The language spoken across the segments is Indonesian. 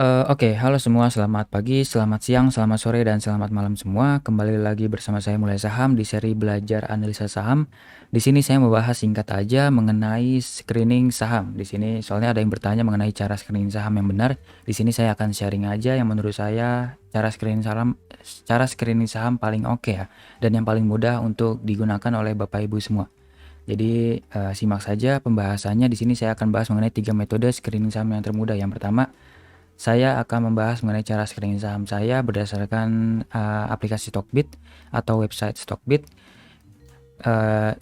Oke, halo semua, selamat pagi, selamat siang, selamat sore, dan selamat malam semua. Kembali lagi bersama saya Mulai Saham di seri belajar analisa saham. Di sini saya membahas singkat aja mengenai screening saham. Di sini soalnya ada yang bertanya mengenai cara screening saham yang benar. Di sini saya akan sharing aja yang menurut saya cara screening saham paling oke ya, dan yang paling mudah untuk digunakan oleh Bapak Ibu semua. Jadi simak saja pembahasannya. Di sini saya akan bahas mengenai 3 metode screening saham yang termudah. Yang pertama, saya akan membahas mengenai cara screening saham saya berdasarkan aplikasi Stockbit atau website Stockbit.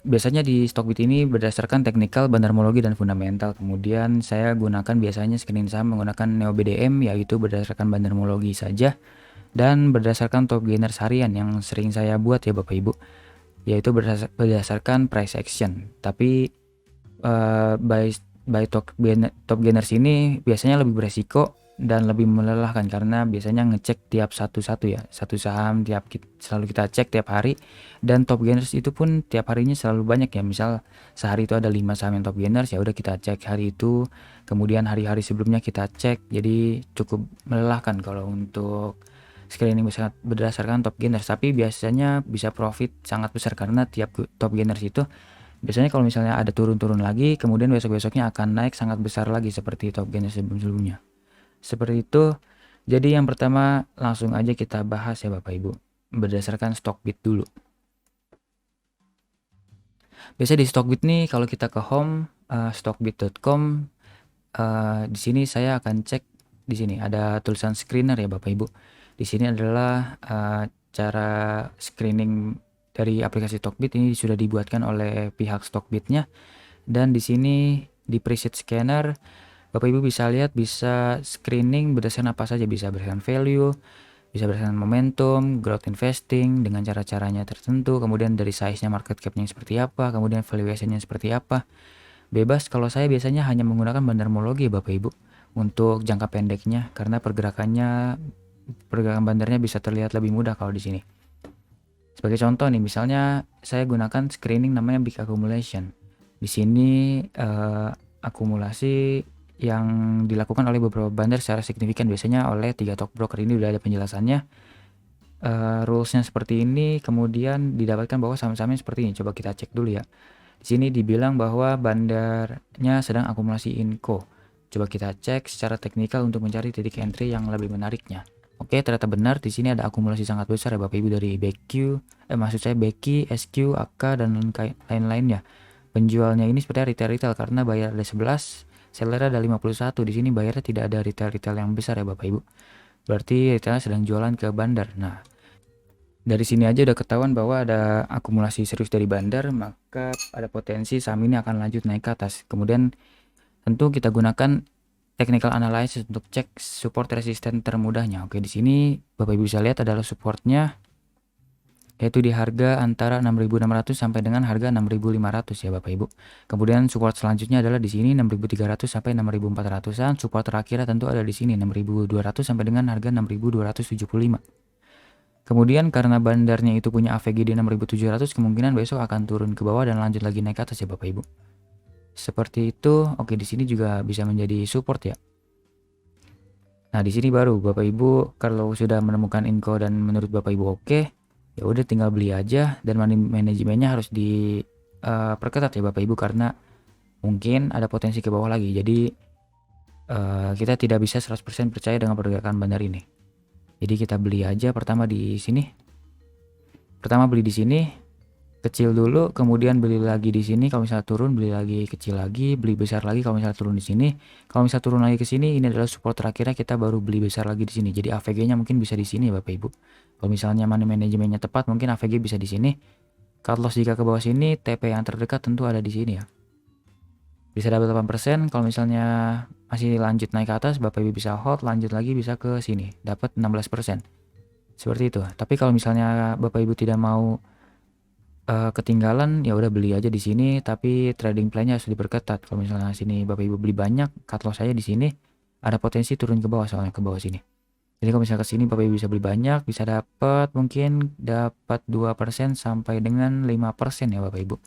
Biasanya di Stockbit ini berdasarkan teknikal, bandarmologi, dan fundamental. Kemudian saya gunakan biasanya screening saham menggunakan Neo BDM, yaitu berdasarkan bandarmologi saja, dan berdasarkan top gainers harian yang sering saya buat ya Bapak Ibu, yaitu berdasarkan price action. Tapi by top gainers ini biasanya lebih beresiko dan lebih melelahkan karena biasanya ngecek tiap satu-satu ya, satu saham selalu kita cek tiap hari, dan top gainers itu pun tiap harinya selalu banyak ya. Misal sehari itu ada 5 saham yang top gainers, ya udah kita cek hari itu, kemudian hari-hari sebelumnya kita cek. Jadi cukup melelahkan kalau untuk screening berdasarkan top gainers, tapi biasanya bisa profit sangat besar karena tiap top gainers itu biasanya kalau misalnya ada turun-turun lagi, kemudian besok-besoknya akan naik sangat besar lagi seperti top gainer sebelum-sebelumnya. Seperti itu. Jadi yang pertama langsung aja kita bahas ya Bapak Ibu, berdasarkan Stockbit dulu. Biasanya di Stockbit nih kalau kita ke home stockbit.com, di sini saya akan cek. Di sini ada tulisan screener ya Bapak Ibu. Di sini adalah cara screening dari aplikasi Stockbit. Ini sudah dibuatkan oleh pihak Stockbitnya, dan di sini di preset scanner Bapak Ibu bisa lihat, bisa screening berdasarkan apa saja, bisa berdasarkan value, bisa berdasarkan momentum, growth investing dengan cara-caranya tertentu, kemudian dari size-nya, market cap-nya seperti apa, kemudian valuation-nya seperti apa. Bebas. Kalau saya biasanya hanya menggunakan bandarmologi ya Bapak Ibu untuk jangka pendeknya, karena pergerakan bandarnya bisa terlihat lebih mudah kalau di sini. Sebagai contoh nih, misalnya saya gunakan screening namanya big accumulation. Di sini akumulasi yang dilakukan oleh beberapa bandar secara signifikan, biasanya oleh 3 top broker. Ini udah ada penjelasannya. Rulesnya seperti ini, kemudian didapatkan bahwa saham-sahamnya seperti ini. Coba kita cek dulu ya. Di sini dibilang bahwa bandarnya sedang akumulasi info. Coba kita cek secara teknikal untuk mencari titik entry yang lebih menariknya. Oke, ternyata benar. Di sini ada akumulasi sangat besar ya Bapak Ibu dari BQ, SQ, AK, dan lain-lainnya. Penjualnya ini seperti retail karena bayar ada 11, seller ada 51. Di sini bayarnya tidak ada retail yang besar ya Bapak Ibu. Berarti retailnya sedang jualan ke bandar. Nah, dari sini aja udah ketahuan bahwa ada akumulasi serius dari bandar, maka ada potensi saham ini akan lanjut naik ke atas. Kemudian tentu kita gunakan technical analysis untuk cek support resisten termudahnya. Oke, di sini Bapak Ibu bisa lihat adalah supportnya, yaitu di harga antara 6.600 sampai dengan harga 6.500 ya Bapak Ibu. Kemudian support selanjutnya adalah di sini 6.300 sampai 6.400-an. Support terakhirnya tentu ada di sini 6.200 sampai dengan harga 6.275. Kemudian karena bandarnya itu punya AVG di 6.700, kemungkinan besok akan turun ke bawah dan lanjut lagi naik ke atas ya Bapak Ibu. Seperti itu. Oke, di sini juga bisa menjadi support ya. Nah, di sini baru Bapak Ibu kalau sudah menemukan info dan menurut Bapak Ibu oke, ya udah tinggal beli aja, dan manajemennya harus diperketat ya Bapak Ibu karena mungkin ada potensi ke bawah lagi. Jadi kita tidak bisa 100% percaya dengan pergerakan bandar ini. Jadi kita beli aja pertama di sini. Pertama beli di sini kecil dulu, kemudian beli lagi di sini. Kalau misalnya turun beli lagi kecil lagi, beli besar lagi kalau misalnya turun di sini. Kalau misalnya turun lagi ke sini, ini adalah support terakhirnya, kita baru beli besar lagi di sini. Jadi AVG-nya mungkin bisa di sini ya Bapak Ibu. Kalau misalnya manajemennya tepat, mungkin AVG bisa di sini. Cut loss jika ke bawah sini, TP yang terdekat tentu ada di sini ya. Bisa dapat 8%. Kalau misalnya masih lanjut naik ke atas, Bapak Ibu bisa hold, lanjut lagi bisa ke sini, dapat 16%. Seperti itu. Tapi kalau misalnya Bapak Ibu tidak mau ketinggalan, ya udah beli aja di sini, tapi trading plan-nya harus diperketat. Kalau misalnya sini Bapak Ibu beli banyak, cut loss saya di sini, ada potensi turun ke bawah, soalnya ke bawah sini. Jadi kalau misalnya ke sini Bapak Ibu bisa beli banyak, bisa mungkin dapat 2% sampai dengan 5% ya Bapak Ibu.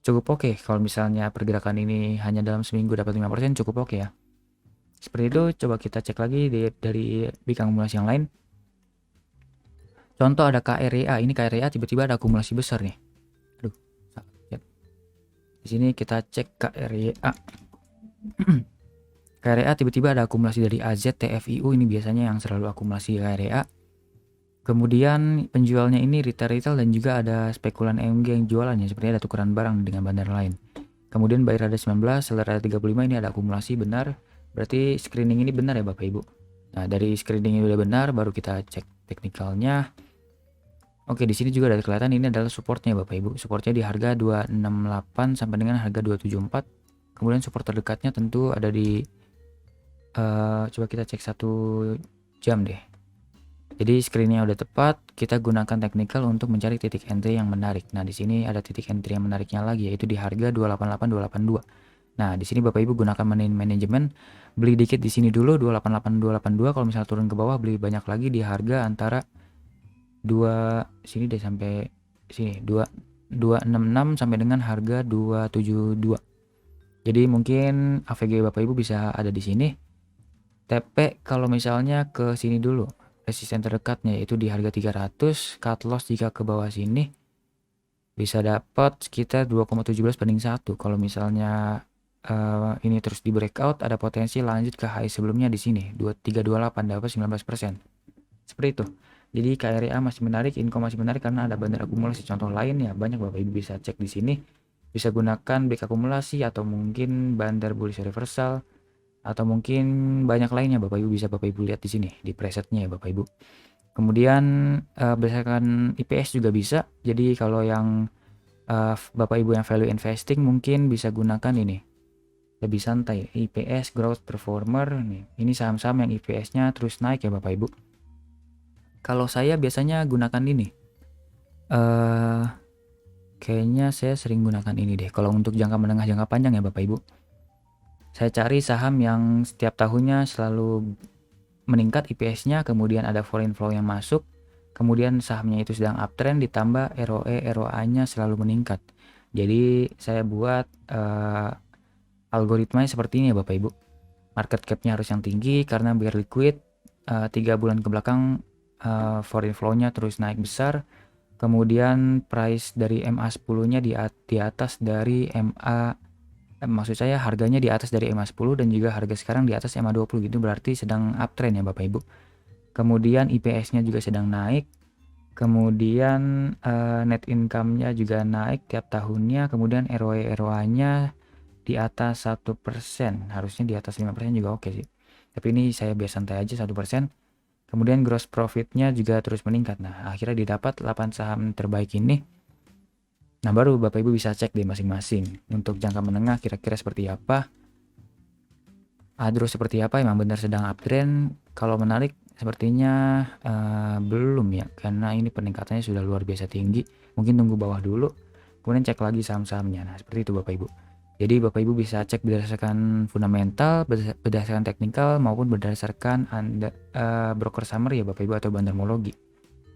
Cukup oke. Kalau misalnya pergerakan ini hanya dalam seminggu dapat 5%, cukup oke ya. Seperti itu. Coba kita cek lagi dari BIK akumulasi yang lain. Contoh ada KREA. Ini KREA tiba-tiba ada akumulasi besar nih. Aduh, lihat. Di sini kita cek KREA. KREA tiba-tiba ada akumulasi dari AZ, TFIU, ini biasanya yang selalu akumulasi KREA. Kemudian penjualnya ini retail dan juga ada spekulan EMG yang jualannya, seperti ada tukeran barang dengan bandar lain. Kemudian buyer ada 19, seller ada 35, ini ada akumulasi benar. Berarti screening ini benar ya Bapak Ibu. Nah, dari screening ini udah benar, baru kita cek teknikalnya. Oke, di sini juga ada kelihatan ini adalah supportnya Bapak Ibu. Supportnya di harga 268 sampai dengan harga 274. Kemudian support terdekatnya tentu ada di coba kita cek 1 jam deh. Jadi screennya udah tepat, kita gunakan teknikal untuk mencari titik entry yang menarik. Nah, di sini ada titik entry yang menariknya lagi, yaitu di harga 288 282. Nah, di sini Bapak Ibu gunakan manajemen, beli dikit di sini dulu 288 282, kalau misalnya turun ke bawah beli banyak lagi di harga antara 2 sini deh sampai sini 266 sampai dengan harga 272. Jadi mungkin AVG Bapak Ibu bisa ada di sini. TP kalau misalnya ke sini dulu, resisten terdekatnya yaitu di harga 300, cut loss jika ke bawah sini bisa dapat sekitar 2,17 banding 1. Kalau misalnya ini terus di breakout, ada potensi lanjut ke high sebelumnya di sini 2328 dapat 19%. Seperti itu. Jadi KREA masih menarik, Income masih menarik karena ada bandar akumulasi. Contoh lain ya banyak Bapak Ibu bisa cek di sini. Bisa gunakan back akumulasi atau mungkin bandar bullish reversal atau mungkin banyak lainnya Bapak Ibu bisa Bapak Ibu lihat di sini di presetnya ya Bapak Ibu. Kemudian berdasarkan IPS juga bisa. Jadi kalau yang Bapak Ibu yang value investing mungkin bisa gunakan ini. Lebih santai, IPS growth performer nih. Ini saham-saham yang IPS-nya terus naik ya Bapak Ibu. Kalau saya biasanya gunakan ini. Kayaknya saya sering gunakan ini deh. Kalau untuk jangka menengah jangka panjang ya Bapak Ibu. Saya cari saham yang setiap tahunnya selalu meningkat IPS-nya, kemudian ada foreign flow yang masuk, kemudian sahamnya itu sedang uptrend ditambah ROE ROA-nya selalu meningkat. Jadi saya buat algoritmanya seperti ini ya Bapak Ibu. Market cap-nya harus yang tinggi karena biar liquid. 3 bulan ke belakang foreign flow-nya terus naik besar. Kemudian price dari MA10-nya di atas dari maksud saya harganya di atas dari MA10 dan juga harga sekarang di atas MA20, gitu berarti sedang uptrend ya Bapak Ibu. Kemudian IPS-nya juga sedang naik. Kemudian net income-nya juga naik tiap tahunnya. Kemudian ROE ROA-nya di atas 1%. Harusnya di atas 5% juga oke sih. Tapi ini saya biar santai aja 1%. Kemudian gross profit-nya juga terus meningkat. Nah, akhirnya didapat 8 saham terbaik ini. Nah, baru Bapak Ibu bisa cek di masing-masing. Untuk jangka menengah kira-kira seperti apa. Adro seperti apa, emang benar sedang uptrend. Kalau menarik sepertinya belum ya. Karena ini peningkatannya sudah luar biasa tinggi. Mungkin tunggu bawah dulu. Kemudian cek lagi saham-sahamnya. Nah, seperti itu Bapak Ibu. Jadi Bapak Ibu bisa cek berdasarkan fundamental, berdasarkan teknikal, maupun berdasarkan broker summary ya Bapak Ibu atau bandarmologi.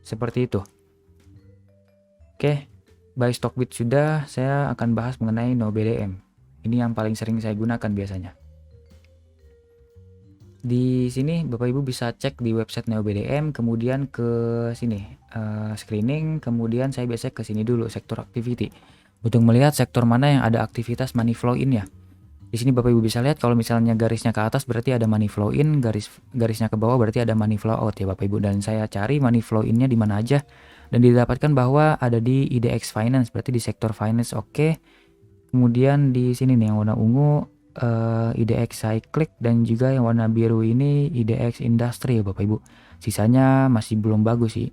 Seperti itu. Oke. Buy Stockbit sudah, saya akan bahas mengenai NOBDM. Ini yang paling sering saya gunakan biasanya. Di sini Bapak Ibu bisa cek di website NOBDM, kemudian ke sini screening, kemudian saya biasa ke sini dulu sektor activity untuk melihat sektor mana yang ada aktivitas money flow in ya. Di sini Bapak Ibu bisa lihat kalau misalnya garisnya ke atas berarti ada money flow in, garisnya ke bawah berarti ada money flow out ya Bapak Ibu. Dan saya cari money flow in-nya di mana aja. Dan didapatkan bahwa ada di IDX Finance, berarti di sektor finance oke. Kemudian di sini nih yang warna ungu IDX Cyclic dan juga yang warna biru ini IDX Industry ya Bapak Ibu. Sisanya masih belum bagus sih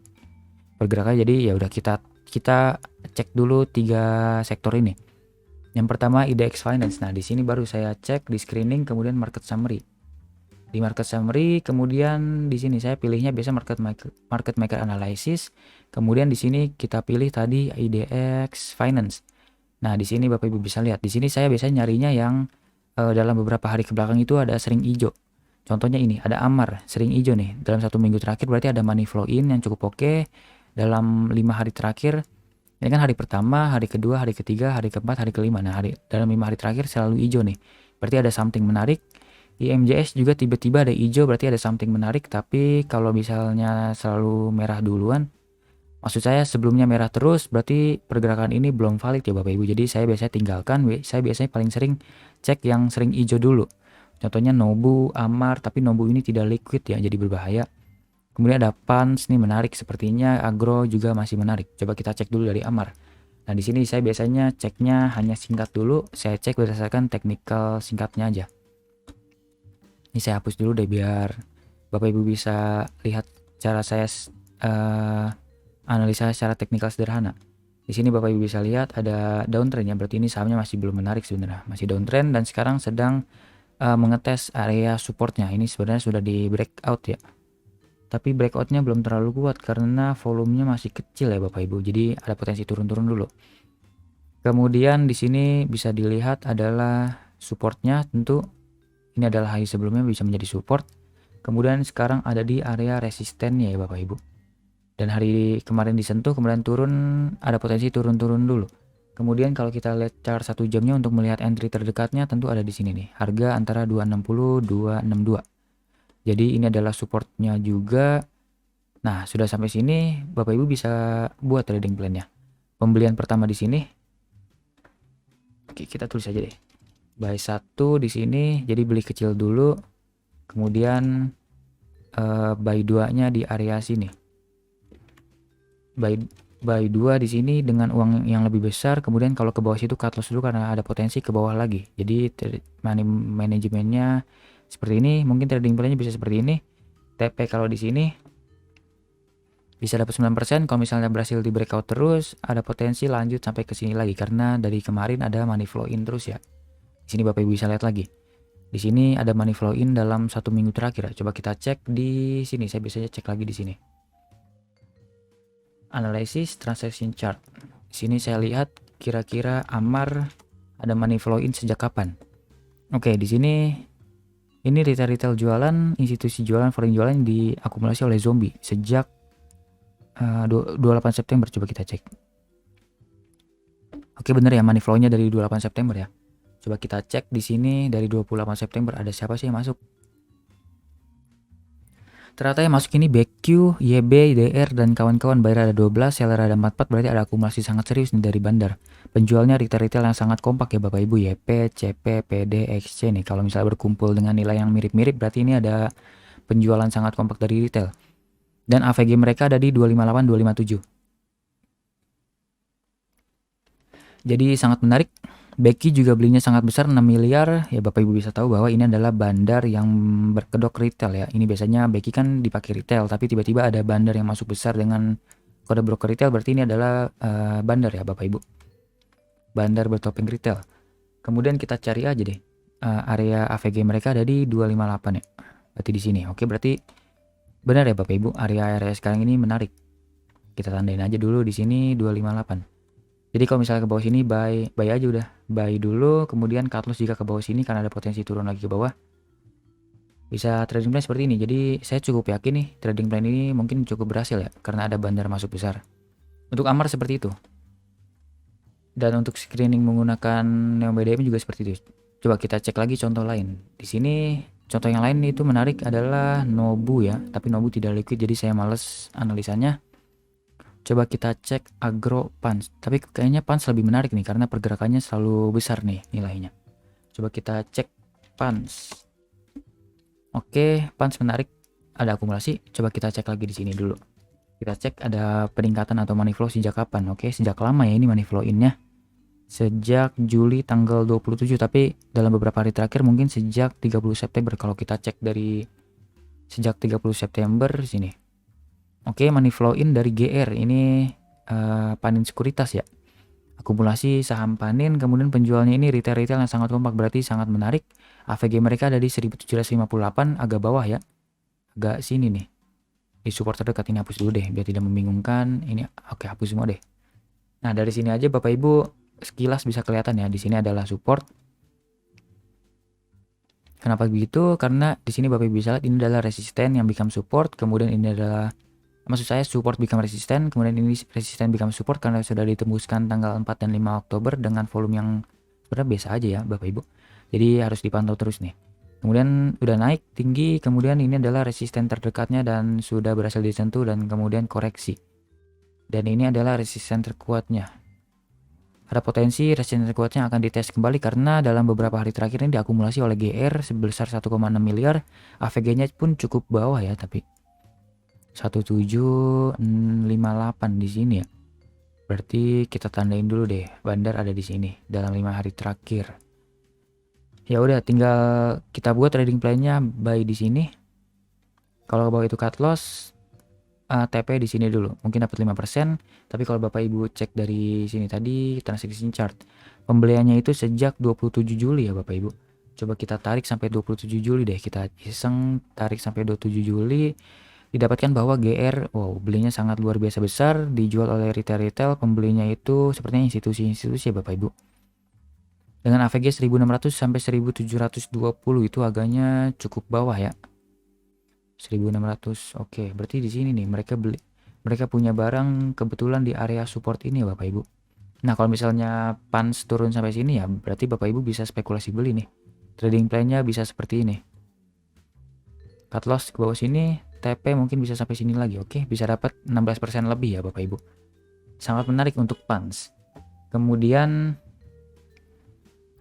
pergerakannya. Jadi ya udah kita cek dulu 3 sektor ini. Yang pertama IDX Finance. Nah, di sini baru saya cek di screening kemudian market summary. Di market summary, kemudian di sini saya pilihnya biasa market maker analysis. Kemudian di sini kita pilih tadi IDX Finance. Nah, di sini Bapak Ibu bisa lihat. Di sini saya biasanya nyarinya yang dalam beberapa hari ke belakang itu ada sering hijau. Contohnya ini, ada Amar, sering hijau nih. Dalam 1 minggu terakhir berarti ada money flow in yang cukup oke. Dalam 5 hari terakhir, ini kan hari pertama, hari kedua, hari ketiga, hari keempat, hari kelima. Nah, dalam 5 hari terakhir selalu hijau nih. Berarti ada something menarik IMJS juga tiba-tiba ada hijau, berarti ada something menarik. Tapi kalau misalnya selalu merah duluan, maksud saya sebelumnya merah terus, berarti pergerakan ini belum valid ya Bapak Ibu. Jadi saya biasanya tinggalkan, saya biasanya paling sering cek yang sering hijau dulu. Contohnya Nobu, Amar, tapi Nobu ini tidak liquid ya, jadi berbahaya. Kemudian ada Pans nih menarik, sepertinya Agro juga masih menarik. Coba kita cek dulu dari Amar. Nah, di sini saya biasanya ceknya hanya singkat dulu, saya cek berdasarkan teknikal singkatnya aja. Ini saya hapus dulu deh biar Bapak Ibu bisa lihat cara saya analisa secara teknikal sederhana. Di sini Bapak Ibu bisa lihat ada downtrend ya, berarti ini sahamnya masih belum menarik sebenarnya, masih downtrend dan sekarang sedang mengetes area supportnya. Ini sebenarnya sudah di breakout ya, tapi breakoutnya belum terlalu kuat karena volumenya masih kecil ya Bapak Ibu, jadi ada potensi turun-turun dulu. Kemudian di sini bisa dilihat adalah supportnya, tentu ini adalah high sebelumnya bisa menjadi support. Kemudian sekarang ada di area resistennya ya Bapak Ibu. Dan hari kemarin disentuh, kemudian turun, ada potensi turun-turun dulu. Kemudian kalau kita lihat chart 1 jamnya untuk melihat entry terdekatnya tentu ada di sini nih. Harga antara 260 262. Jadi ini adalah supportnya juga. Nah, sudah sampai sini Bapak Ibu bisa buat trading plan-nya. Pembelian pertama di sini. Oke, kita tulis aja deh. Buy 1 di sini, jadi beli kecil dulu. Kemudian buy 2-nya di area sini. Buy 2 di sini dengan uang yang lebih besar. Kemudian kalau ke bawah situ cut loss dulu karena ada potensi ke bawah lagi. Jadi money manajemennya seperti ini. Mungkin trading plan-nya bisa seperti ini. TP kalau di sini bisa dapat 9%. Kalau misalnya berhasil di breakout terus, ada potensi lanjut sampai ke sini lagi karena dari kemarin ada money flow in terus ya. Di sini Bapak Ibu bisa lihat lagi. Di sini ada money flow in dalam 1 minggu terakhir. Coba kita cek di sini. Saya biasanya cek lagi di sini. Analisis transaction chart. Di sini saya lihat kira-kira Amar ada money flow in sejak kapan. Oke, di sini ini retail jualan, institusi jualan, foreign jualan diakumulasi oleh zombie sejak 28 September. Coba kita cek. Oke, bener ya, money flow-nya dari 28 September ya. Coba kita cek di sini dari 28 September ada siapa sih yang masuk. Ternyata yang masuk ini BQ, YB, DR dan kawan-kawan. Buyer ada 12, seller ada 44, berarti ada akumulasi sangat serius nih dari bandar. Penjualnya retail-retail yang sangat kompak ya Bapak Ibu, YP, CP, PD, XC nih. Kalau misalnya berkumpul dengan nilai yang mirip-mirip berarti ini ada penjualan sangat kompak dari retail. Dan AVG mereka ada di 258, 257. Jadi sangat menarik. Becky juga belinya sangat besar 6 miliar. Ya Bapak Ibu bisa tahu bahwa ini adalah bandar yang berkedok retail ya. Ini biasanya Becky kan dipakai retail, tapi tiba-tiba ada bandar yang masuk besar dengan kode broker retail, berarti ini adalah bandar ya Bapak Ibu. Bandar bertopeng retail. Kemudian kita cari aja deh. Area AVG mereka ada di 258 ya. Berarti di sini. Oke, berarti benar ya Bapak Ibu, area sekarang ini menarik. Kita tandain aja dulu di sini 258. Jadi kalau misalnya ke bawah sini buy aja udah. Buy dulu, kemudian cut loss jika ke bawah sini karena ada potensi turun lagi ke bawah. Bisa trading plan seperti ini. Jadi saya cukup yakin nih trading plan ini mungkin cukup berhasil ya karena ada bandar masuk besar. Untuk Amar seperti itu. Dan untuk screening menggunakan Neo BDM juga seperti itu. Coba kita cek lagi contoh lain. Di sini contoh yang lain itu menarik adalah Nobu ya, tapi Nobu tidak liquid jadi saya males analisanya. Coba kita cek Agro Pans. Tapi kayaknya Pans lebih menarik nih karena pergerakannya selalu besar nih nilainya. Coba kita cek Pans. Oke, Pans menarik. Ada akumulasi. Coba kita cek lagi di sini dulu. Kita cek ada peningkatan atau money flow sejak kapan. Oke, sejak lama ya ini money flow in-nya. Sejak Juli tanggal 27, tapi dalam beberapa hari terakhir mungkin sejak 30 September. Kalau kita cek dari sejak 30 September sini. Oke, money flow in dari GR ini Panin Sekuritas ya. Akumulasi saham Panin, kemudian penjualnya ini retail-retail yang sangat kompak, berarti sangat menarik. AVG mereka ada di 1758, agak bawah ya. Agak sini nih. Di support terdekat, ini hapus dulu deh biar tidak membingungkan. Ini oke, hapus semua deh. Nah, dari sini aja Bapak Ibu sekilas bisa kelihatan ya, di sini adalah support. Kenapa begitu? Karena di sini Bapak Ibu bisa lihat ini adalah resisten yang become support, kemudian ini adalah, maksud saya support become resisten, kemudian ini resisten become support karena sudah ditembuskan tanggal 4 dan 5 Oktober dengan volume yang sebenarnya biasa aja ya Bapak Ibu. Jadi harus dipantau terus nih. Kemudian udah naik tinggi, kemudian ini adalah resisten terdekatnya dan sudah berhasil disentuh dan kemudian koreksi. Dan ini adalah resisten terkuatnya. Ada potensi resisten terkuatnya akan dites kembali karena dalam beberapa hari terakhir ini diakumulasi oleh GR sebesar 1,6 miliar. AVG-nya pun cukup bawah ya, tapi 1758 di sini ya. Berarti kita tandain dulu deh, bandar ada di sini dalam 5 hari terakhir. Ya udah, tinggal kita buat trading plan-nya buy di sini. Kalau ke bawah itu cut loss, TP di sini dulu. Mungkin dapat 5%, tapi kalau Bapak Ibu cek dari sini tadi transaction chart, pembeliannya itu sejak 27 Juli ya Bapak Ibu. Coba kita tarik sampai 27 Juli deh. Kita iseng tarik sampai 27 Juli. Didapatkan bahwa GR, wow, belinya sangat luar biasa besar, dijual oleh retail-retail, pembelinya itu sepertinya institusi-institusi ya Bapak Ibu. Dengan AVG 1600 sampai 1720 itu harganya cukup bawah ya. 1600. Oke, berarti di sini nih mereka punya barang kebetulan di area support ini ya Bapak Ibu. Nah, kalau misalnya PANS turun sampai sini ya, berarti Bapak Ibu bisa spekulasi beli nih. Trading plan-nya bisa seperti ini. Cut loss ke bawah sini, TP mungkin bisa sampai sini lagi. Oke, bisa dapat 16% lebih ya Bapak Ibu. Sangat menarik untuk PANS. Kemudian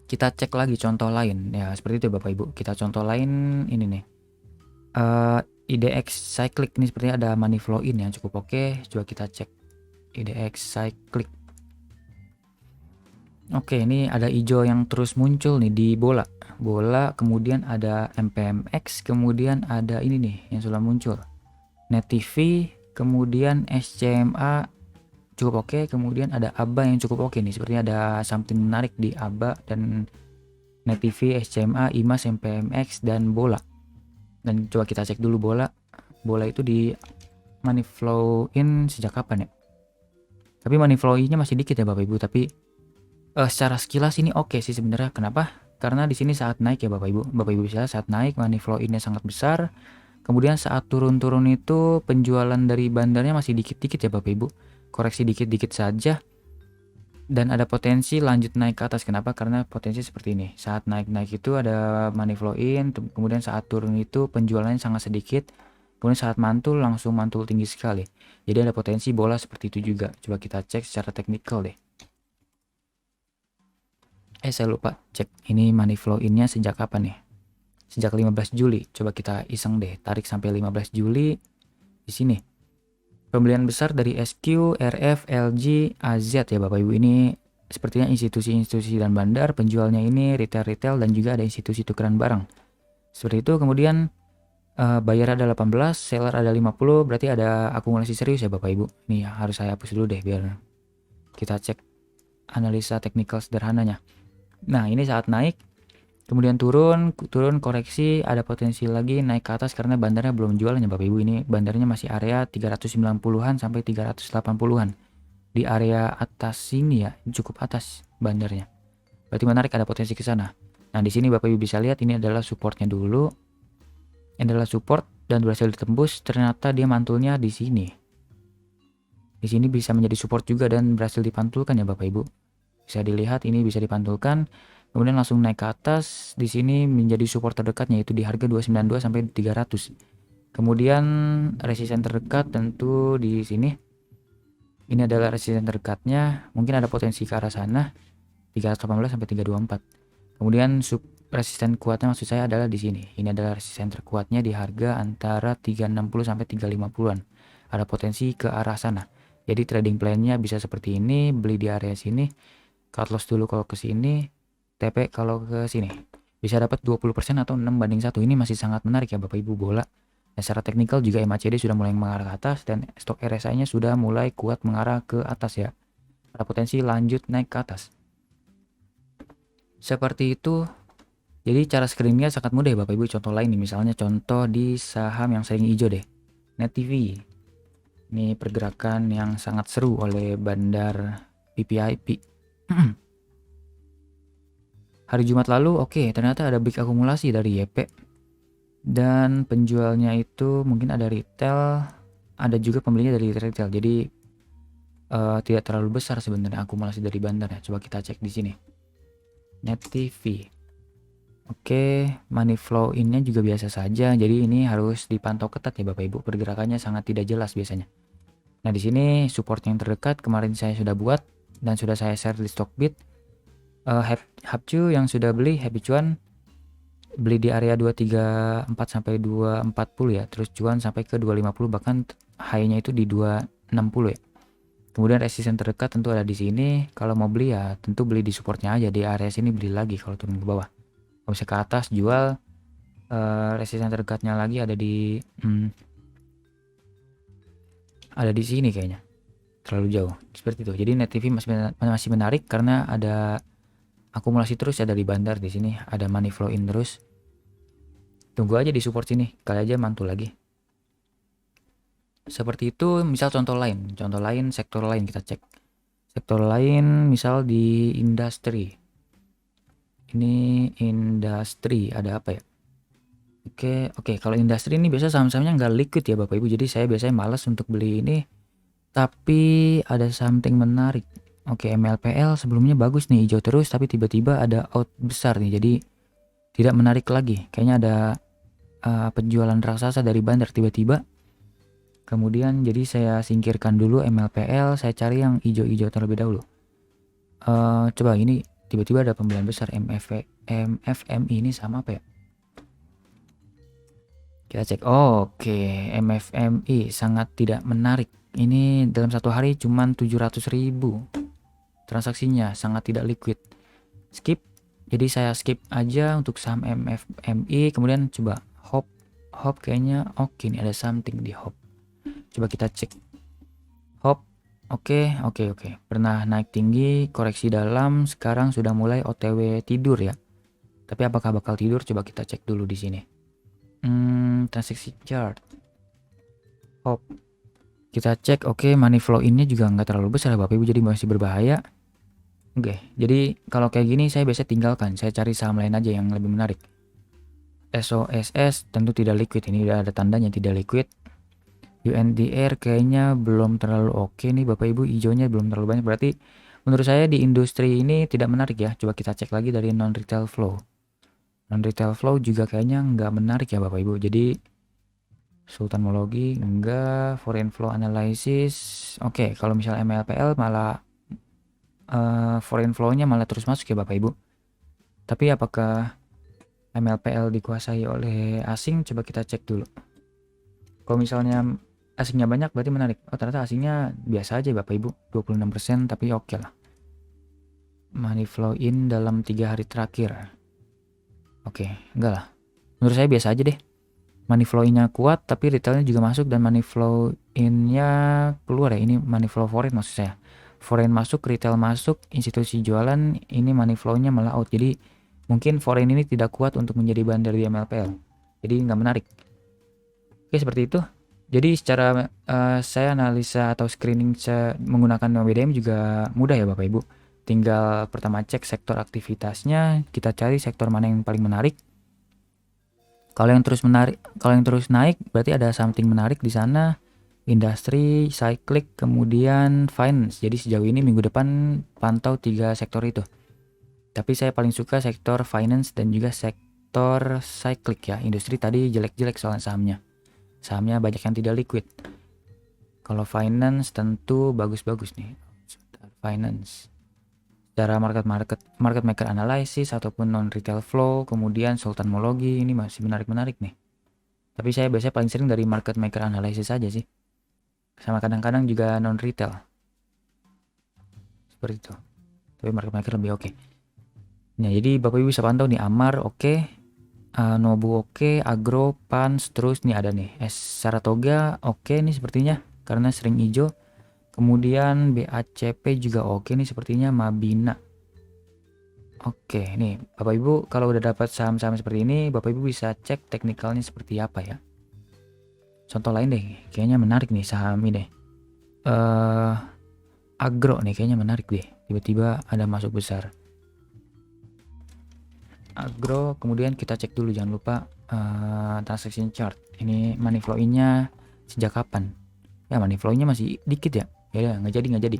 kita cek lagi contoh lain ya, seperti itu Bapak Ibu. Kita contoh lain ini nih. IDX Cyclic ini sepertinya ada money flow in yang cukup oke. Coba kita cek IDX Cyclic. Oke, ini ada hijau yang terus muncul nih di bola, kemudian ada MPMX, kemudian ada ini nih yang sudah muncul Net TV, kemudian SCMA cukup oke, kemudian ada ABA yang cukup oke nih. Sepertinya ada something menarik di ABA dan Net TV, SCMA, IMAS, MPMX dan bola. Dan coba kita cek dulu bola itu di money flow in sejak kapan ya? Tapi money flow in-nya masih dikit ya Bapak Ibu, tapi secara sekilas ini oke sih sebenarnya. Kenapa? Karena di sini saat naik ya Bapak Ibu. Bapak Ibu bisa saat naik money flow in-nya sangat besar. Kemudian saat turun-turun itu penjualan dari bandarnya masih dikit-dikit ya Bapak Ibu. Koreksi dikit-dikit saja. Dan ada potensi lanjut naik ke atas. Kenapa? Karena potensi seperti ini. Saat naik-naik itu ada money flow in, kemudian saat turun itu penjualannya sangat sedikit. Kemudian saat mantul langsung mantul tinggi sekali. Jadi ada potensi bola seperti itu juga. Coba kita cek secara teknikal deh. Saya lupa cek ini money flow in-nya sejak kapan nih? Sejak 15 Juli. Coba kita iseng deh, tarik sampai 15 Juli di sini. Pembelian besar dari SQ, RF, LG, AZ ya Bapak Ibu. Ini sepertinya institusi-institusi dan bandar. Penjualnya ini retail-retail dan juga ada institusi tukeran barang. Seperti itu. Kemudian buyer ada 18, seller ada 50. Berarti ada akumulasi serius ya Bapak Ibu. Ini harus saya hapus dulu deh biar kita cek analisa teknikal sederhananya. Nah, ini saat naik. Kemudian turun koreksi, ada potensi lagi naik ke atas karena bandarnya belum jualnya Bapak Ibu. Ini bandarnya masih area 390-an sampai 380-an. Di area atas sini ya, cukup atas bandarnya. Berarti menarik, ada potensi ke sana. Nah, di sini Bapak Ibu bisa lihat ini adalah supportnya dulu. Ini adalah support dan berhasil ditembus. Ternyata dia mantulnya di sini. Di sini bisa menjadi support juga dan berhasil dipantulkan ya Bapak Ibu. Bisa dilihat ini bisa dipantulkan. Kemudian langsung naik ke atas, di sini menjadi support terdekatnya yaitu di harga 292 sampai 300. Kemudian resisten terdekat tentu di sini. Ini adalah resisten terdekatnya, mungkin ada potensi ke arah sana 318 sampai 324. Kemudian resisten kuatnya maksud saya adalah di sini. Ini adalah resisten terkuatnya di harga antara 360 sampai 350-an. Ada potensi ke arah sana. Jadi trading plan-nya bisa seperti ini, beli di area sini, cut loss dulu kalau ke sini. TP kalau ke sini bisa dapat 20% atau 6/1. Ini masih sangat menarik ya Bapak Ibu bola. Dan secara teknikal juga MACD sudah mulai mengarah ke atas dan stok RSI-nya sudah mulai kuat mengarah ke atas ya. Ada potensi lanjut naik ke atas. Seperti itu. Jadi cara screeningnya sangat mudah ya Bapak Ibu. Contoh lain nih, misalnya contoh di saham yang sering hijau deh. Net TV. Ini pergerakan yang sangat seru oleh bandar PPIP. Hari Jumat lalu, oke, ternyata ada big akumulasi dari YP. Dan penjualnya itu mungkin ada retail, ada juga pembelinya dari retail. Jadi tidak terlalu besar sebenarnya akumulasi dari bandar ya. Coba kita cek di sini. Net TV. Oke, money flow in-nya juga biasa saja. Jadi ini harus dipantau ketat ya Bapak Ibu. Pergerakannya sangat tidak jelas biasanya. Nah, di sini support yang terdekat kemarin saya sudah buat dan sudah saya share di Stockbit. Hapcu yang sudah beli, happy cuan beli di area 234 sampai 240 ya. Terus cuan sampai ke 250, bahkan high-nya itu di 260 ya. Kemudian resisten terdekat tentu ada di sini. Kalau mau beli ya tentu beli di supportnya aja, di area sini beli lagi kalau turun ke bawah. Kalau bisa ke atas jual. Resisten terdekatnya lagi ada di sini kayaknya, terlalu jauh seperti itu. Jadi net TV masih menarik karena ada akumulasi terus, ada di bandar di sini, ada money flow in terus. Tunggu aja di support sini, kali aja mantul lagi. Seperti itu. Misal contoh lain sektor lain kita cek. Sektor lain misal di industri. Ini industri ada apa ya? Oke, kalau industri ini biasa saham-sahamnya nggak liquid ya Bapak Ibu. Jadi saya biasanya malas untuk beli ini. Tapi ada something menarik. Oke, MLPL sebelumnya bagus nih, hijau terus, tapi tiba-tiba ada out besar nih. Jadi tidak menarik lagi. Kayaknya ada penjualan raksasa dari bandar tiba-tiba. Kemudian jadi saya singkirkan dulu MLPL, saya cari yang hijau-hijau terlebih dahulu. Coba ini tiba-tiba ada pembelian besar MFMI ini sama apa ya? Kita cek. Oke, MFMI sangat tidak menarik. Ini dalam satu hari cuman 700.000 transaksinya, sangat tidak liquid. Skip. Jadi saya skip aja untuk saham MFMI. Kemudian coba Hop kayaknya oke nih, ada something di Hop. Coba kita cek Hop. Oke. Pernah naik tinggi, koreksi dalam, sekarang sudah mulai OTW tidur ya. Tapi apakah bakal tidur? Coba kita cek dulu di sini. Transaksi chart. Hop. Kita cek. Oke, money flow in-nya juga nggak terlalu besar Bapak Ibu, jadi masih berbahaya. Oke, jadi kalau kayak gini saya biasa tinggalkan. Saya cari saham lain aja yang lebih menarik. SOSS tentu tidak liquid, ini udah ada tandanya tidak liquid. UNDR kayaknya belum terlalu oke nih Bapak Ibu, hijaunya belum terlalu banyak. Berarti menurut saya di industri ini tidak menarik ya. Coba kita cek lagi dari non retail flow. Non retail flow juga kayaknya nggak menarik ya Bapak Ibu. Jadi Sultanmologi enggak, foreign flow analysis. Oke, kalau misalnya MLPL malah foreign flow-nya malah terus masuk ya Bapak Ibu. Tapi apakah MLPL dikuasai oleh asing? Coba kita cek dulu. Kalau misalnya asingnya banyak berarti menarik. Oh, ternyata asingnya biasa aja Bapak Ibu, 26%, tapi oke lah. Money flow in dalam 3 hari terakhir. Oke, enggak lah. Menurut saya biasa aja deh. Money flow in-nya kuat, tapi retailnya juga masuk, dan money flow in-nya keluar ya. Ini money flow foreign maksud saya. Foreign masuk, retail masuk, institusi jualan, ini money flow-nya malah out. Jadi mungkin foreign ini tidak kuat untuk menjadi bandar di MLPL. Jadi nggak menarik. Oke, seperti itu. Jadi secara saya analisa atau screening menggunakan BDM juga mudah ya Bapak Ibu. Tinggal pertama cek sektor aktivitasnya, kita cari sektor mana yang paling menarik. Kalau yang terus naik berarti ada something menarik di sana. Industri, cyclic, kemudian finance. Jadi sejauh ini minggu depan pantau 3 sektor itu. Tapi saya paling suka sektor finance dan juga sektor cyclic ya. Industri tadi jelek-jelek soalnya sahamnya. Sahamnya banyak yang tidak liquid. Kalau finance tentu bagus-bagus nih. Finance. Secara market maker analysis ataupun non retail flow, kemudian sultanmologi, ini masih menarik-menarik nih. Tapi saya biasanya paling sering dari market maker analysis saja sih. Sama kadang-kadang juga non retail. Seperti itu. Tapi market maker lebih oke. Nah, jadi Bapak Ibu bisa pantau nih Amar oke, Nobu oke, Agro, Pans, terus nih ada nih Saratoga oke nih sepertinya karena sering hijau. Kemudian BACP juga oke nih sepertinya, Mabina. Oke, nih Bapak Ibu kalau udah dapat saham-saham seperti ini, Bapak Ibu bisa cek teknikalnya seperti apa ya. Contoh lain deh, kayaknya menarik nih saham ini deh. Agro nih kayaknya menarik deh. Tiba-tiba ada masuk besar. Agro, kemudian kita cek dulu jangan lupa transaction chart. Ini money flow in-nya sejak kapan? Ya money flow-nya masih dikit ya. Ya nggak jadi.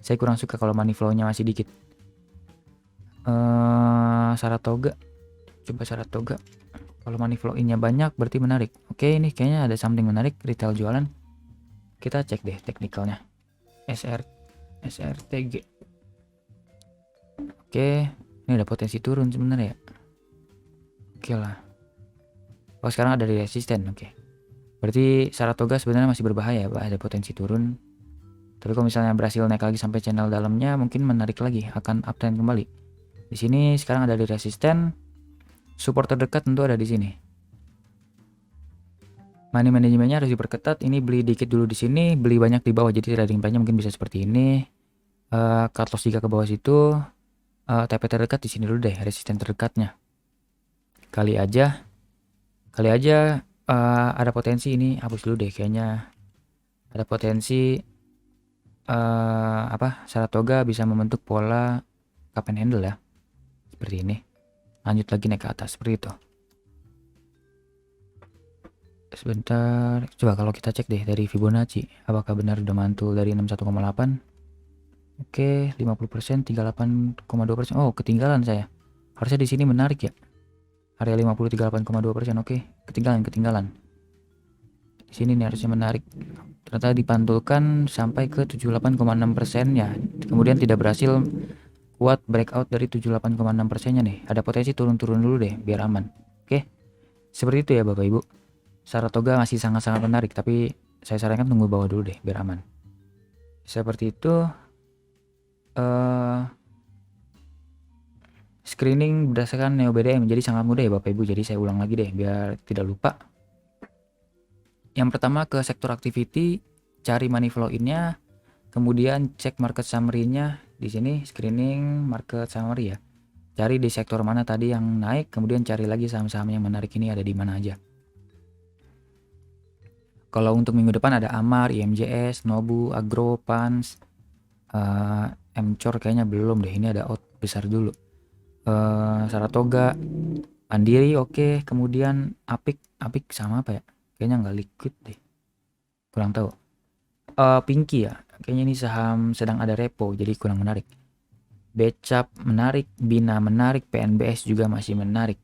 Saya kurang suka kalau money flow-nya masih dikit. Saratoga. Coba Saratoga. Kalau money flow in-nya banyak berarti menarik. Oke, ini kayaknya ada something menarik, retail jualan. Kita cek deh teknikalnya. SRTG. Oke, ini ada potensi turun sebenarnya ya. Oke lah. Oh, sekarang ada di resisten. Oke. Berarti Saratoga sebenarnya masih berbahaya, Pak. Ada potensi turun. Tapi kalau misalnya berhasil naik lagi sampai channel dalamnya, mungkin menarik lagi, akan uptrend kembali. Di sini sekarang ada di resisten. Support terdekat tentu ada di sini. Money manajemennya harus diperketat. Ini beli dikit dulu di sini, beli banyak di bawah. Jadi trading plan-nya mungkin bisa seperti ini. Cut loss jika ke bawah situ. TP terdekat di sini dulu deh, resisten terdekatnya. Kali aja ada potensi ini. Hapus dulu deh, kayaknya ada potensi Saratoga bisa membentuk pola cup and handle ya. Seperti ini. Lanjut lagi naik ke atas seperti itu. Sebentar, coba kalau kita cek deh dari Fibonacci, apakah benar udah mantul dari 61,8? Oke, 50%, 38,2%. Oh, ketinggalan saya. Harusnya di sini menarik ya. Area 50, 38,2%. Oke, ketinggalan. Di sini nih harusnya menarik. Ternyata dipantulkan sampai ke 78,6% ya. Kemudian tidak berhasil kuat breakout dari 78,6%-nya nih. Ada potensi turun-turun dulu deh biar aman. Oke. Seperti itu ya Bapak Ibu. Saratoga masih sangat-sangat menarik, tapi saya sarankan tunggu bawah dulu deh biar aman. Seperti itu. Screening berdasarkan Neo BDM jadi sangat mudah ya Bapak Ibu. Jadi saya ulang lagi deh biar tidak lupa. Yang pertama ke sektor activity, cari money flow in-nya, kemudian cek market summary-nya. Di sini screening market summary ya. Cari di sektor mana tadi yang naik, kemudian cari lagi saham-saham yang menarik ini ada di mana aja. Kalau untuk minggu depan ada Amar, IMJS, Nobu, Agro, Pans, Mcor kayaknya belum deh. Ini ada out besar dulu. Saratoga, Andiri oke. Kemudian Apik sama apa ya? Kayaknya nggak liquid deh. Kurang tahu. Pinky ya. Kayaknya ini saham sedang ada repo jadi kurang menarik. Becap menarik, Bina menarik, PNBS juga masih menarik.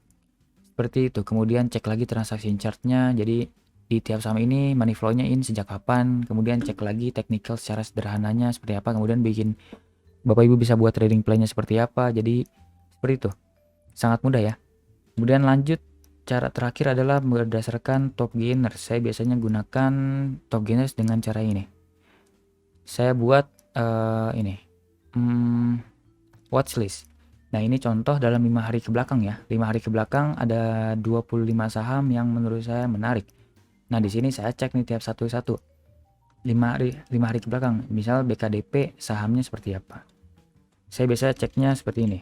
Seperti itu. Kemudian cek lagi transaksi chartnya. Jadi di tiap saham ini money flow-nya in sejak kapan. Kemudian cek lagi technical secara sederhananya seperti apa. Kemudian bikin Bapak Ibu bisa buat trading plan-nya seperti apa. Jadi seperti itu. Sangat mudah ya. Kemudian lanjut. Cara terakhir adalah berdasarkan top gainers. Saya biasanya gunakan top gainers dengan cara ini. Saya buat ini. Watchlist. Nah ini contoh dalam 5 hari ke belakang ya. 5 hari ke belakang ada 25 saham yang menurut saya menarik. Nah di sini saya cek nih tiap satu-satu. 5 hari ke belakang. Misal BKDP sahamnya seperti apa. Saya biasa ceknya seperti ini.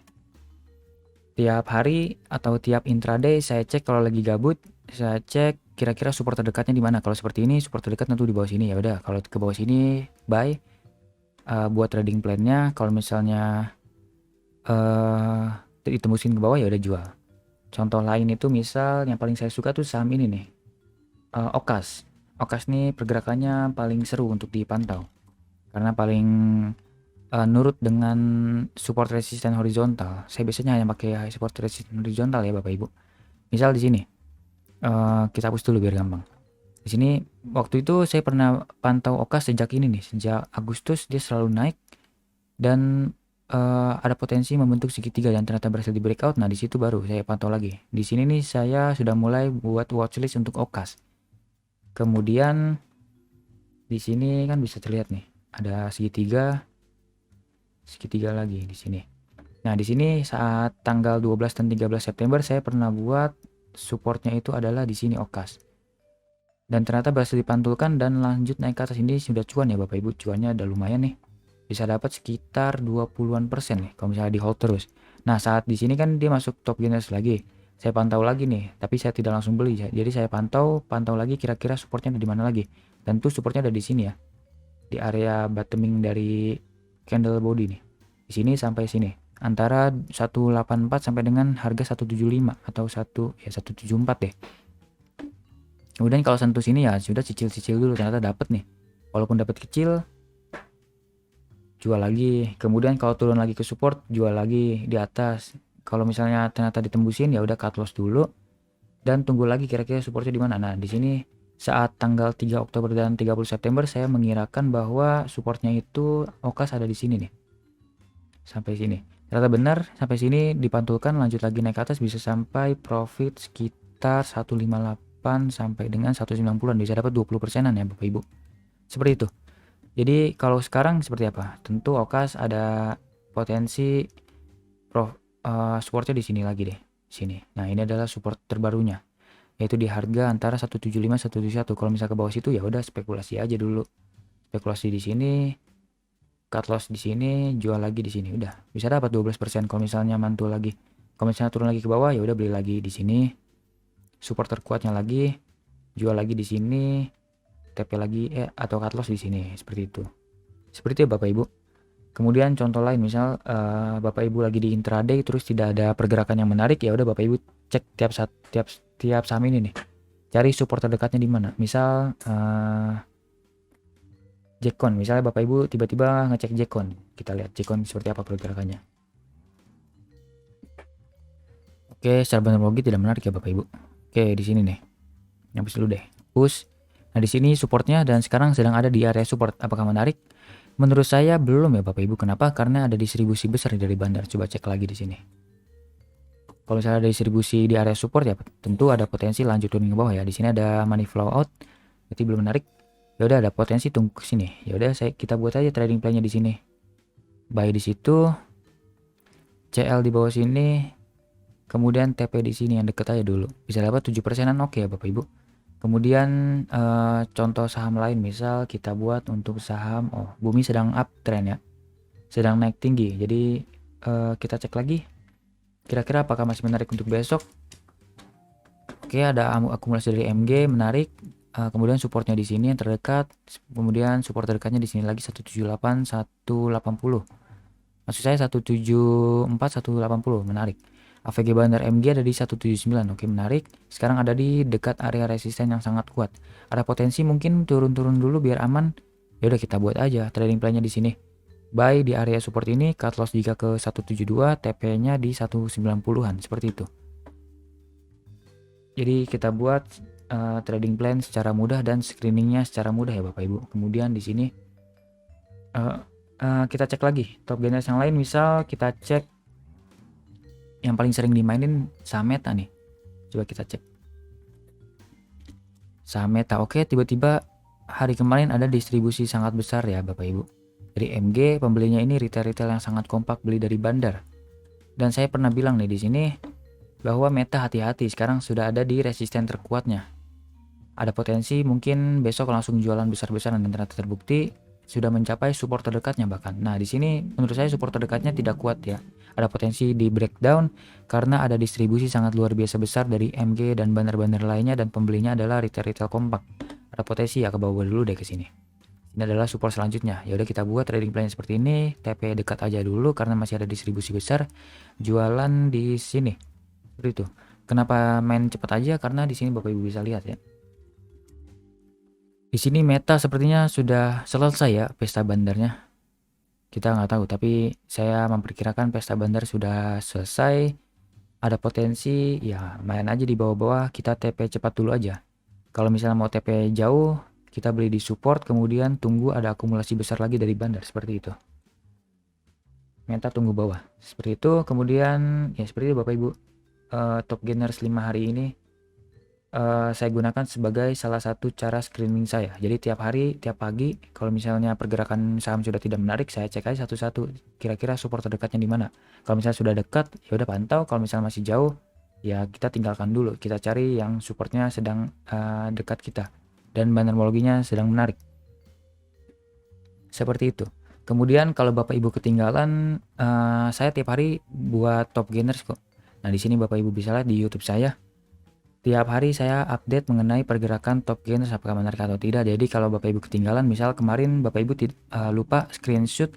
Tiap hari atau tiap intraday saya cek kalau lagi gabut. Saya cek kira-kira support terdekatnya di mana. Kalau seperti ini support terdekat tentu di bawah sini ya udah. Kalau ke bawah sini buy. Buat trading plan-nya. Kalau misalnya ditembusin ke bawah ya udah jual. Contoh lain itu misal yang paling saya suka tuh saham ini nih, Okas. Okas nih pergerakannya paling seru untuk dipantau karena paling nurut dengan support resisten horizontal. Saya biasanya hanya pakai support resisten horizontal ya Bapak Ibu. Misal di sini kita hapus dulu biar gampang. Di sini waktu itu saya pernah pantau Okas sejak ini nih, sejak Agustus dia selalu naik dan ada potensi membentuk segitiga dan ternyata berhasil di breakout. Nah di situ baru saya pantau lagi. Di sini nih saya sudah mulai buat watchlist untuk Okas. Kemudian di sini kan bisa terlihat nih ada segitiga lagi di sini. Nah di sini saat tanggal 12 dan 13 September saya pernah buat supportnya itu adalah di sini Okas. Dan ternyata berhasil dipantulkan dan lanjut naik ke atas. Ini sudah cuan ya Bapak Ibu. Cuannya udah lumayan nih. Bisa dapat sekitar 20-an persen nih kalau misalnya di hold terus. Nah saat di sini kan dia masuk top gainers lagi. Saya pantau lagi nih, tapi saya tidak langsung beli. Jadi saya pantau lagi kira-kira supportnya ada di mana lagi. Tentu supportnya ada di sini ya, di area bottoming dari candle body nih. Di sini sampai sini antara 184 sampai dengan harga 175 atau 174 deh. Kemudian kalau sentuh sini ya sudah cicil-cicil dulu, ternyata dapat nih. Walaupun dapat kecil, jual lagi. Kemudian kalau turun lagi ke support, jual lagi di atas. Kalau misalnya ternyata ditembusin ya udah cut loss dulu dan tunggu lagi kira-kira supportnya di mana. Nah, di sini saat tanggal 3 Oktober dan 30 September saya mengirakan bahwa supportnya itu Okas ada di sini nih. Sampai sini. Ternyata benar, sampai sini dipantulkan, lanjut lagi naik ke atas bisa sampai profit sekitar 158 sampai dengan 190-an, bisa dapat 20%-an ya Bapak Ibu. Seperti itu. Jadi kalau sekarang seperti apa? Tentu Okas ada potensi supportnya di sini lagi deh. Sini. Nah, ini adalah support terbarunya. Yaitu di harga antara 175 171. Kalau misalnya ke bawah situ ya udah spekulasi aja dulu. Spekulasi di sini, cut loss di sini, jual lagi di sini. Udah, bisa dapat 12% kalau misalnya mantul lagi. Kalau misalnya turun lagi ke bawah ya udah beli lagi di sini. Support terkuatnya lagi, jual lagi di sini, TP lagi atau cut loss di sini, seperti itu. Seperti itu Bapak Ibu. Kemudian contoh lain misal Bapak Ibu lagi di intraday terus tidak ada pergerakan yang menarik, ya udah Bapak Ibu cek tiap saham ini nih. Cari support terdekatnya di mana. Misal Jekon, misalnya Bapak Ibu tiba-tiba ngecek Jekon. Kita lihat Jekon seperti apa pergerakannya. Oke, secara benar tidak menarik ya Bapak Ibu. Oke, di sini nih. Nyampe dulu deh. Push. Nah, di sini supportnya dan sekarang sedang ada di area support. Apakah menarik? Menurut saya belum ya Bapak Ibu. Kenapa? Karena ada distribusi besar dari bandar. Coba cek lagi di sini. Kalau misalnya ada distribusi di area support ya tentu ada potensi lanjut turun ke bawah ya. Di sini ada money flow out. Berarti belum menarik. Ya udah ada potensi tunggu ke sini. Ya udah kita buat aja trading plan-nya di sini. Buy di situ. CL di bawah sini. Kemudian TP di sini yang deket aja dulu. Bisa dapat 7%-an oke ya Bapak Ibu. Kemudian contoh saham lain misal kita buat untuk saham Bumi sedang uptrend ya, sedang naik tinggi. Jadi kita cek lagi kira-kira apakah masih menarik untuk besok. Oke, ada akumulasi dari MG menarik. Kemudian supportnya di sini yang terdekat. Kemudian support terdekatnya di sini lagi 178 180. Maksud saya 174 180 menarik. AVG Bandar MG ada di 179, oke menarik. Sekarang ada di dekat area resisten yang sangat kuat. Ada potensi mungkin turun-turun dulu biar aman. Ya udah kita buat aja trading plan-nya di sini. Buy di area support ini, cut loss jika ke 172, TP-nya di 190-an, seperti itu. Jadi kita buat trading plan secara mudah dan screeningnya secara mudah ya Bapak Ibu. Kemudian di sini kita cek lagi top gainers yang lain, misal kita cek yang paling sering dimainin saham Meta nih. Coba kita cek saham Meta. Oke, tiba-tiba hari kemarin ada distribusi sangat besar ya Bapak Ibu. Dari MG pembelinya ini retail-retail yang sangat kompak beli dari bandar. Dan saya pernah bilang nih di sini bahwa Meta hati-hati, sekarang sudah ada di resisten terkuatnya. Ada potensi mungkin besok langsung jualan besar-besaran dan ternyata terbukti sudah mencapai support terdekatnya bahkan. Nah, di sini menurut saya support terdekatnya tidak kuat ya. Ada potensi di breakdown karena ada distribusi sangat luar biasa besar dari MG dan bandar-bandar lainnya dan pembelinya adalah retail-retail kompak. Ada potensi ya ke bawah dulu deh ke sini. Ini adalah support selanjutnya. Ya udah kita buat trading plan seperti ini, TP dekat aja dulu karena masih ada distribusi besar. Jualan di sini. Seperti itu. Kenapa main cepat aja? Karena di sini Bapak Ibu bisa lihat ya. Di sini Meta sepertinya sudah selesai ya pesta bandarnya. Kita nggak tahu, tapi saya memperkirakan pesta bandar sudah selesai. Ada potensi, ya main aja di bawah-bawah, kita TP cepat dulu aja. Kalau misalnya mau TP jauh, kita beli di support, kemudian tunggu ada akumulasi besar lagi dari bandar, seperti itu. Meta tunggu bawah, seperti itu. Kemudian, ya seperti itu Bapak Ibu. Top gainers 5 hari ini saya gunakan sebagai salah satu cara screening saya. Jadi tiap hari, tiap pagi, kalau misalnya pergerakan saham sudah tidak menarik, saya cek aja satu-satu. Kira-kira support terdekatnya di mana. Kalau misalnya sudah dekat, ya udah pantau. Kalau misalnya masih jauh, ya kita tinggalkan dulu. Kita cari yang supportnya sedang dekat kita dan bandarmologinya sedang menarik. Seperti itu. Kemudian kalau Bapak Ibu ketinggalan, saya tiap hari buat top gainers kok. Nah di sini Bapak Ibu bisa lihat di YouTube saya. Tiap hari saya update mengenai pergerakan top gainers apakah menarik atau tidak. Jadi kalau Bapak Ibu ketinggalan, misal kemarin Bapak Ibu lupa screenshot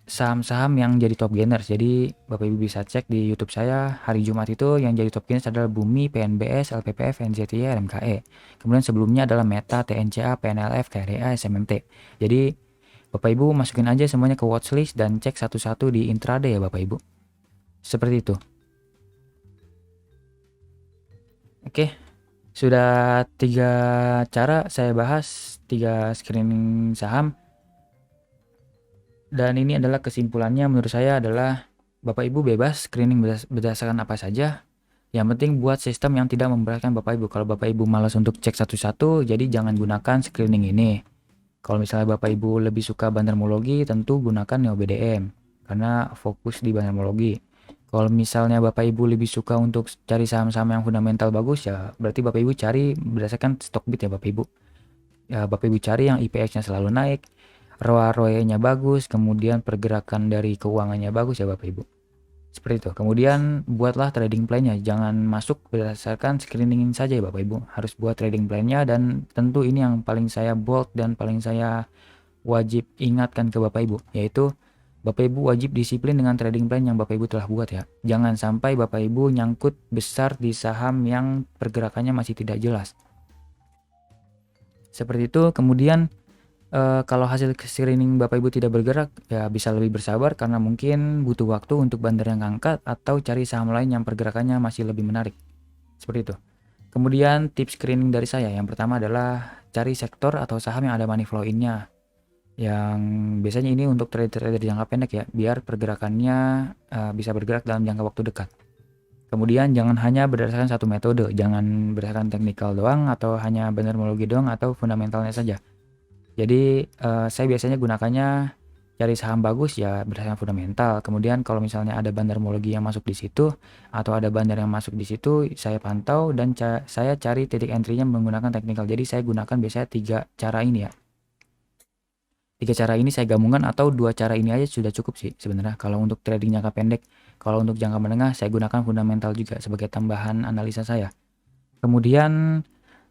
saham-saham yang jadi top gainers. Jadi Bapak Ibu bisa cek di YouTube saya hari Jumat itu yang jadi top gainers adalah Bumi, PNBS, LPPF, NZTY, RMKE. Kemudian sebelumnya adalah Meta, TNCA, PNLF, KRA, SMMT. Jadi Bapak Ibu masukin aja semuanya ke watchlist dan cek satu-satu di intraday ya Bapak Ibu. Seperti itu. Oke, sudah 3 cara saya bahas, 3 screening saham. Dan ini adalah kesimpulannya menurut saya adalah Bapak Ibu bebas screening berdasarkan apa saja. Yang penting buat sistem yang tidak memberatkan Bapak Ibu. Kalau Bapak Ibu malas untuk cek satu-satu, jadi jangan gunakan screening ini. Kalau misalnya Bapak Ibu lebih suka bandarmologi, tentu gunakan Neo BDM karena fokus di bandarmologi. Kalau misalnya Bapak Ibu lebih suka untuk cari saham-saham yang fundamental bagus, ya berarti Bapak Ibu cari berdasarkan Stockbit ya Bapak Ibu. Ya Bapak Ibu cari yang IPX-nya selalu naik, ROA-ROE-nya bagus, kemudian pergerakan dari keuangannya bagus ya Bapak Ibu. Seperti itu. Kemudian buatlah trading plan-nya. Jangan masuk berdasarkan screening saja ya Bapak Ibu. Harus buat trading plan-nya, dan tentu ini yang paling saya bold dan paling saya wajib ingatkan ke Bapak Ibu, yaitu Bapak Ibu wajib disiplin dengan trading plan yang Bapak Ibu telah buat ya. Jangan sampai Bapak Ibu nyangkut besar di saham yang pergerakannya masih tidak jelas. Seperti itu. Kemudian kalau hasil screening Bapak Ibu tidak bergerak, ya bisa lebih bersabar karena mungkin butuh waktu untuk bandar yang angkat atau cari saham lain yang pergerakannya masih lebih menarik. Seperti itu. Kemudian tips screening dari saya yang pertama adalah cari sektor atau saham yang ada money flow in-nya. Yang biasanya ini untuk trader-trader jangka pendek ya, biar pergerakannya bisa bergerak dalam jangka waktu dekat. Kemudian jangan hanya berdasarkan satu metode, jangan berdasarkan teknikal doang atau hanya bandarmologi doang atau fundamentalnya saja. Jadi saya biasanya gunakannya cari saham bagus ya berdasarkan fundamental. Kemudian kalau misalnya ada bandarmologi yang masuk di situ atau ada bandar yang masuk di situ, saya pantau dan saya cari titik entry-nya menggunakan teknikal. Jadi saya gunakan biasanya 3 cara ini ya. 3 cara ini saya gabungkan atau 2 cara ini aja sudah cukup sih sebenarnya kalau untuk trading jangka pendek. Kalau untuk jangka menengah saya gunakan fundamental juga sebagai tambahan analisa saya. Kemudian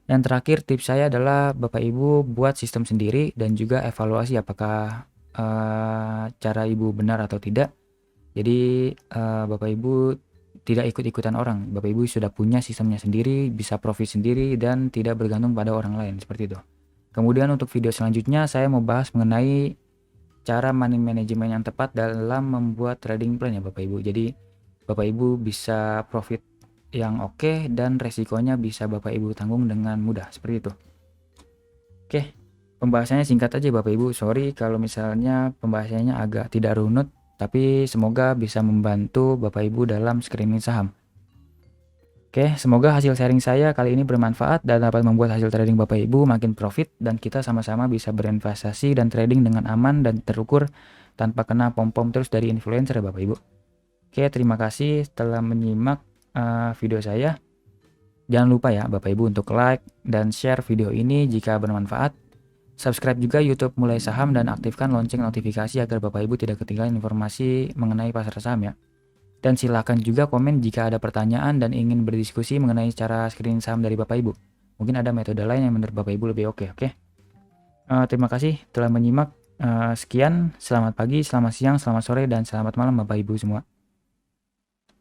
yang terakhir tips saya adalah Bapak Ibu buat sistem sendiri dan juga evaluasi apakah cara Ibu benar atau tidak. Jadi Bapak Ibu tidak ikut-ikutan orang. Bapak Ibu sudah punya sistemnya sendiri, bisa profit sendiri dan tidak bergantung pada orang lain seperti itu. Kemudian untuk video selanjutnya saya mau bahas mengenai cara money management yang tepat dalam membuat trading plan ya Bapak Ibu. Jadi Bapak Ibu bisa profit yang oke dan resikonya bisa Bapak Ibu tanggung dengan mudah seperti itu. Oke, pembahasannya singkat aja Bapak Ibu. Sorry kalau misalnya pembahasannya agak tidak runut, tapi semoga bisa membantu Bapak Ibu dalam screening saham. Oke, semoga hasil sharing saya kali ini bermanfaat dan dapat membuat hasil trading Bapak Ibu makin profit dan kita sama-sama bisa berinvestasi dan trading dengan aman dan terukur tanpa kena pom-pom terus dari influencer ya Bapak Ibu. Oke, terima kasih telah menyimak video saya. Jangan lupa ya Bapak Ibu untuk like dan share video ini jika bermanfaat. Subscribe juga YouTube Mulai Saham dan aktifkan lonceng notifikasi agar Bapak Ibu tidak ketinggalan informasi mengenai pasar saham ya. Dan silakan juga komen jika ada pertanyaan dan ingin berdiskusi mengenai cara screening saham dari Bapak Ibu. Mungkin ada metode lain yang menurut Bapak Ibu lebih oke. Terima kasih telah menyimak. Sekian, selamat pagi, selamat siang, selamat sore, dan selamat malam Bapak Ibu semua.